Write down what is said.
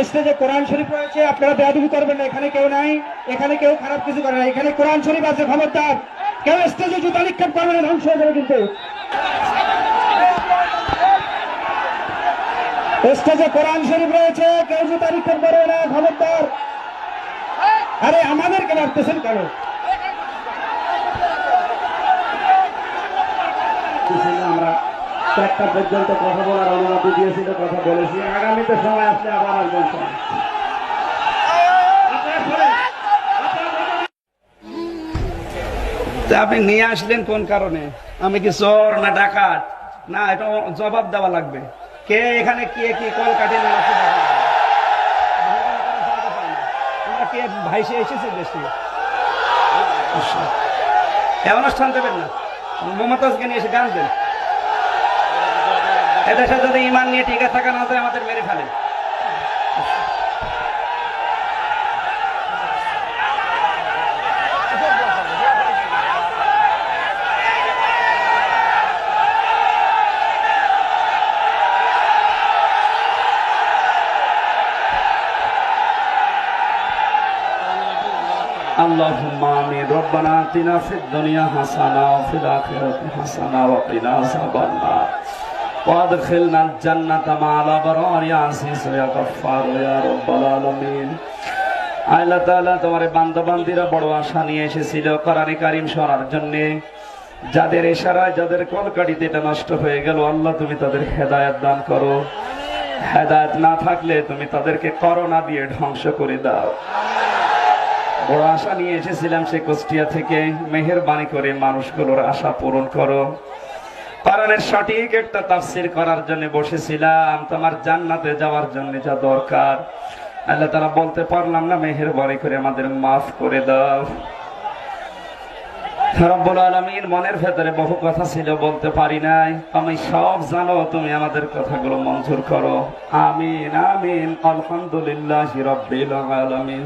স্টেজে কোরআন শরীফ রয়েছে, আপনারা বেয়াদবি করবেন না। এখানে কেউ নাই, এখানে কেউ খারাপ কিছু করে না। এখানে কোরআন শরীফ আছে, খবরদার কেউ স্টেজে জুতা নিক্ষেপ করবেন না, ধ্বংস হয়ে যাবে। কিন্তু স্টেজে কোরআন শরীফ রয়েছে, কেউ জুতা নিক্ষেপ করবে না, খবরদার। আরে আমাদেরকে মারতেছেন কেন? আমরা 4টা পর্যন্ত কথা বলার অনুমতি দিয়েছিল, কথা বলেছি। আগামীতে সময় আসলে আবার আসবেন। আপনি নিয়ে আসলেন কোন কারণে? আমি কি চোর না ডাকাত? না, এটা জবাব দেওয়া লাগবে। কে এখানে কে কি কল কাটি না আমরা কে ভাইসে এসেছে দেশে? অনুষ্ঠান দেবেন না, মমতাজকে নিয়ে এসে গান দেন। এদেশে যদি ইমান নিয়ে টিকে থাকা না যায়, আমাদের মেরে ফেলেন। اللهم آمين ربنا آتنا في الدنيا حسنة وفي الآخرة حسنة وقنا عذاب النار وادخلنا الجنة مع الأبرار يا عزيز يا غفار يا رب العالمين। আল্লাহ তাআলা তোমার বান্দা বান্দীরা বড় আশা নিয়ে এসেছিল কোরআনে কারীম শোনার জন্য। যাদের ইশারায় যাদের কলকাঠিতে এটা নষ্ট হয়ে গেল, আল্লাহ তুমি তাদের হেদায়েত দান করো। হেদায়েত না থাকলে তুমি তাদেরকে করোনা দিয়ে ধ্বংস করে দাও। বড় আশা নিয়ে এসেছিলাম সে কুষ্টিয়া থেকে, মেহেরবানি করে মানুষগুলোর আশা পূরণ করো। কোরআনের সঠিক একটা তাফসীর করার জন্য বসেছিলাম, তোমার জান্নাতে যাওয়ার জন্য যা দরকার আল্লাহ তাআলা বলতে পারলাম না, মেহেরবানি করে আমাদের মাফ করে দাও রব্বুল আলামিন। মনের ভেতরে বহু কথা ছিল, বলতে পারি নাই। আমি সব জানো, তুমি আমাদের কথাগুলো মঞ্জুর করো। আমিন আমিন। আলহামদুলিল্লাহি রাব্বিল আলামিন।